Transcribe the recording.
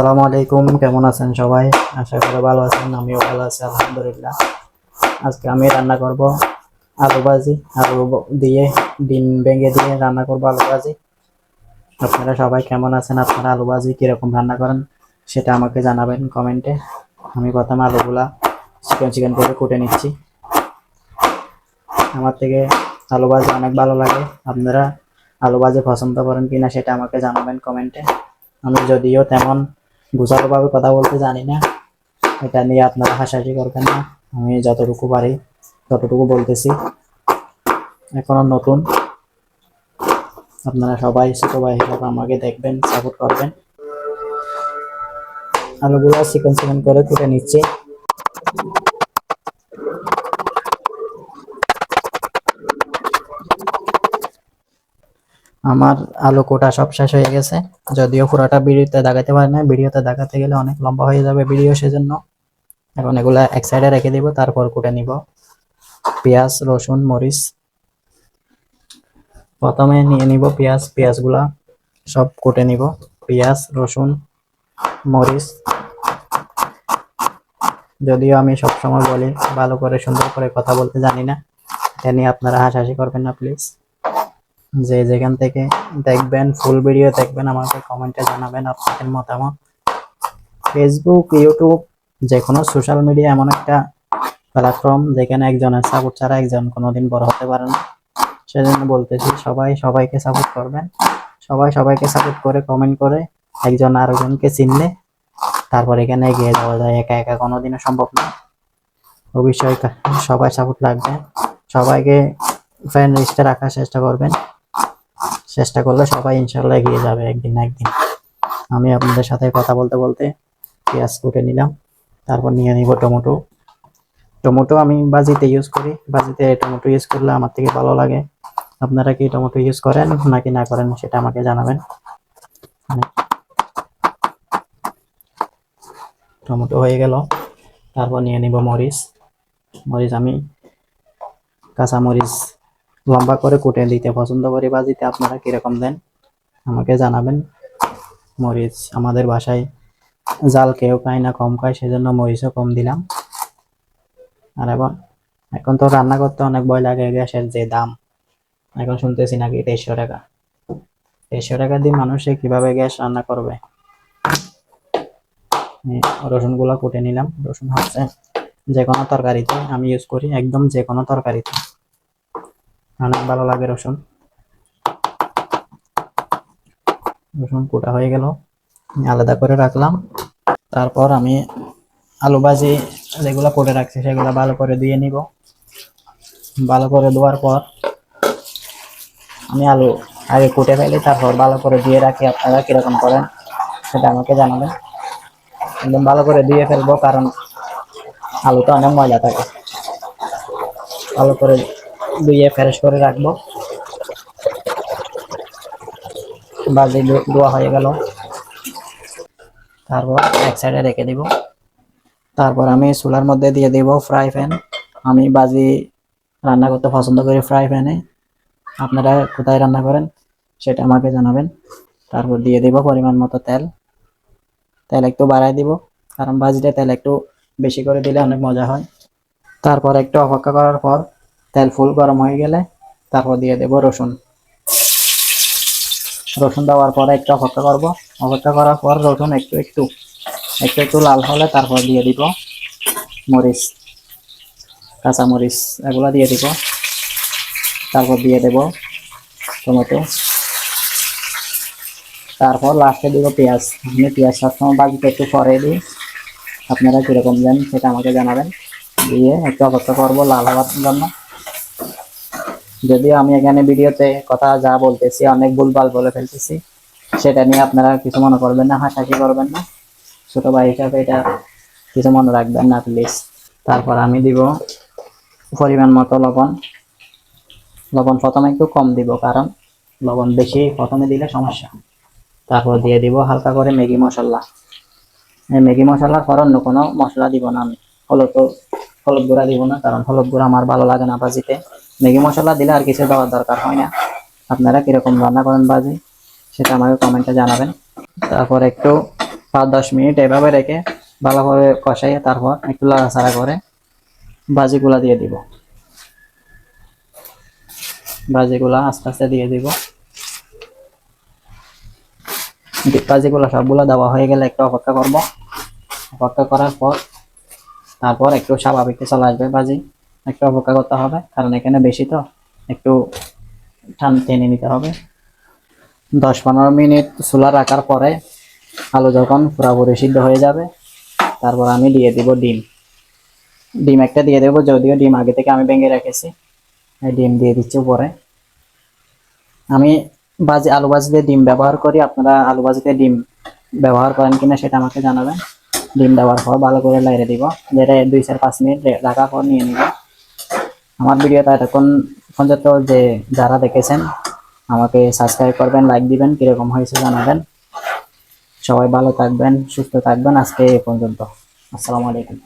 আসসালামু আলাইকুম, কেমন আছেন সবাই? আশা করি ভালো আছেন। আমিও ভালো আছি আলহামদুলিল্লাহ। আজকে আমি রান্না করব আলু ভাজি। দিয়ে ডিম ভেঙে দিয়ে রান্না করব আলু ভাজি। আপনারা সবাই কেমন আছেন? আপনারা আলু ভাজি কিরকম রান্না করেন সেটা আমাকে জানাবেন কমেন্টে। আমি প্রথমে আলুগুলা চিকন চিকন করে কুটে নিচ্ছি। আমার থেকে আলু ভাজি অনেক ভালো লাগে। আপনারা আলু ভাজি পছন্দ করেন কিনা সেটা আমাকে জানাবেন কমেন্টে। আমি যদিও তেমন গুছালোভাবে কথা বলতে জানি না, এটা নিয়ে আপনারা হাসাহাসি করবেন না। আমি যতটুকু পারি ততটুকু বলতেছি। এখনো নতুন, আপনারা সবাই ছোট ভাই হিসাবে আমাকে দেখবেন, সাপোর্ট করবেন। আলুগুলো চিকন চিকন করে কুটে নিচ্ছি। আমার আলু কোটা সব শেষ হয়ে গেছে, যদিও পুরোটা ভিডিওতে দেখাতে পারি না। ভিডিওতে দেখাতে গেলে অনেক লম্বা হয়ে যাবে ভিডিও, সেজন্য এখন এগুলা এক সাইডে রেখে দিব। তারপর কুটে নিব পেঁয়াজ, রসুন, মরিচ। প্রথমে নিয়ে নিব পেঁয়াজগুলা সব কুটে নিব। পেঁয়াজ, রসুন, মরিচ। যদিও আমি সবসময় বলি ভালো করে সুন্দর করে কথা বলতে জানি না, এটা নিয়ে আপনারা হাসাহাসি করবেন না প্লিজ। যে যেখান থেকে দেখবেন, ফুল ভিডিও দেখবেন, আমাকে কমেন্টে জানাবেন আপনাদের মতামত। ফেসবুক, ইউটিউব, যে কোনো সোশ্যাল মিডিয়া এমন একটা প্ল্যাটফর্ম যেখানে একজনের সাপোর্ট ছাড়া একজন কোনোদিন বড় হতে পারে না। সেজন্য বলতেছি সবাই সবাইকে সাপোর্ট করবেন। সবাই সবাইকে সাপোর্ট করে কমেন্ট করে একজন আরেকজনকে চিনলে তারপর এখানে এগিয়ে যাওয়া যায়। একা একা কোনোদিনও সম্ভব না। অবশ্যই সবাই সাপোর্ট লাগবে। সবাইকে ফ্রেন্ড লিস্টে রাখার চেষ্টা করবেন। চেষ্টা করলে সবাই ইনশাল্লাহ এগিয়ে যাবে একদিন না একদিন। আমি আপনাদের সাথে কথা বলতে বলতে পেঁয়াজ কুটে নিলাম। তারপর নিয়ে নিব টমেটো। টমেটো আমি ভাজিতে ইউজ করি। ভাজিতে টমেটো ইউজ করলে আমার থেকে ভালো লাগে। আপনারা কি টমেটো ইউজ করেন নাকি না করেন সেটা আমাকে জানাবেন। টমেটো হয়ে গেল, তারপর নিয়ে নিব মরিচ। মরিচ আমি কাঁচা মরিচ লম্বা করে কুটে দিতে পছন্দ করি ভাজিতে। আপনারা কিরকম দেন আমাকে জানাবেন। মরিচ আমাদের বাসায় জাল কেউ খায় না, কম খায়, সেজন্য মরিচও কম দিলাম। আর এখন তো রান্না করতে অনেক ভয় লাগে, গ্যাসের যে দাম এখন শুনতেছি নাকি 2300 টাকা। 2300 টাকা দিয়ে মানুষে কিভাবে গ্যাস রান্না করবে। রসুন গুলা কুটে নিলাম। রসুন হচ্ছে যে কোনো তরকারিতে আমি ইউজ করি, একদম যে কোনো তরকারিতে অনেক ভালো লাগে রসুন। রসুন কুটা হয়ে গেল, আলাদা করে রাখলাম। তারপর আমি আলু ভাজি যেগুলো করে রাখছি সেগুলো ভালো করে ধুয়ে নিব। ভালো করে ধোয়ার পর আমি আলু আগে কুটে ফেলি, তারপর ভালো করে ধুয়ে রাখি। আপনারা কিরকম করেন সেটা আমাকে জানাবেন। একদম ভালো করে ধুয়ে ফেলবো, কারণ আলুতে অনেক ময়লা থাকে। ভালো করে ধুয়ে ফ্রেশ করে রাখবো। ভাজি ধোয়া হয়ে গেল, তারপর এক সাইডে রেখে দিব। তারপর আমি চুলার মধ্যে দিয়ে দিব ফ্রাই প্যান। আমি ভাজি রান্না করতে পছন্দ করি ফ্রাই প্যানে। আপনারা কোথায় রান্না করেন সেটা আমাকে জানাবেন। তারপর দিয়ে দিব পরিমাণ মতো তেল। তেল একটু বাড়াই দিব, কারণ ভাজিতে তেল একটু বেশি করে দিলে অনেক মজা হয়। তারপর একটু অপেক্ষা করার পর তেল ফুল গরম হয়ে গেলে তারপর দিয়ে দেব রসুন। রসুন দেওয়ার পরে একটু অপেক্ষা করব। অপেক্ষা করার পর রসুন একটু একটু একটু একটু লাল হলে তারপর দিয়ে দিব মরিচ, কাঁচা মরিচ, এগুলো দিয়ে দিব। তারপর দিয়ে দেব টমেটো। তারপর লাস্টে দিব পেঁয়াজ। আমি পেঁয়াজ সবসময় বাজিতে একটু পরে দিই। আপনারা কীরকম দেন সেটা আমাকে জানাবেন। দিয়ে একটু অপেক্ষা করবো লাল হওয়ার জন্য। যদিও আমি এখানে ভিডিওতে কথা যা বলতেছি অনেক ভুলভাল বলে ফেলতেছি, সেটা নিয়ে আপনারা কিছু মনে করবেন না, হাসাহাসি করবেন না। ছোট ভাই হিসাবে এটা কিছু মনে রাখবেন না প্লিজ। তারপর আমি দিব পরিমাণ মতো লবণ। লবণ প্রথমে একটু কম দিব, কারণ লবণ বেশি প্রথমে দিলে সমস্যা। তারপর দিয়ে দিব হালকা করে ম্যাগি মশলা। এই ম্যাগি মশলার পর অন্য কোনো মশলা দিব না আমি। হলুদ গুঁড়া দিব না, কারণ হলুদ গুঁড়া আমার ভালো লাগে না ভাজিতে। ম্যাগি মশলা দিলে আর কিছু দেওয়ার দরকার হয় না। আপনারা কিরকম রান্না করেন ভাজি সেটা আমাকে কমেন্টে জানাবেন। তারপর একটু 5-10 মিনিট এভাবে রেখে ভালো করে কষাইয়ে তারপর একটু নাড়াচাড়া করে ভাজিগুলা দিয়ে দিব। ভাজিগুলা আস্তে আস্তে দিয়ে দিব। ভাজিগুলা সবগুলো দেওয়া হয়ে গেলে একটু অপেক্ষা করব। অপেক্ষা করার পর তারপর একটু স্বাভাবিক চলে আসবে ভাজি। একটু অপেক্ষা করতে হবে কারণ এখানে বেশি তো, একটু টেনে নিতে হবে। 10-15 মিনিট চুলা রাখার পরে আলু যখন পুরোপুরি সিদ্ধ হয়ে যাবে তারপর আমি দিয়ে দিব ডিম। ডিম একটা দিয়ে দেবো, যদিও ডিম আগে থেকে আমি ভেঙে রেখেছি। ডিম দিয়ে দিচ্ছি উপরে। আমি আলু ভাজিতে ডিম ব্যবহার করি, আপনারা আলু ভাজিতে ডিম ব্যবহার করেন কিনা সেটা আমাকে জানাবেন। ডিম দেওয়ার পর ভালো করে লাইরে দিব, যেটা 2-4-5 মিনিট রাখার পর নিয়ে নিব। আমার ভিডিওটা এতক্ষণ পর্যন্ত যে যারা দেখেছেন আমাকে সাবস্ক্রাইব করবেন, লাইক দিবেন, কিরকম হয়েছে জানাবেন। সবাই ভালো থাকবেন, সুস্থ থাকবেন। আজকে এই পর্যন্ত। আসসালামু আলাইকুম।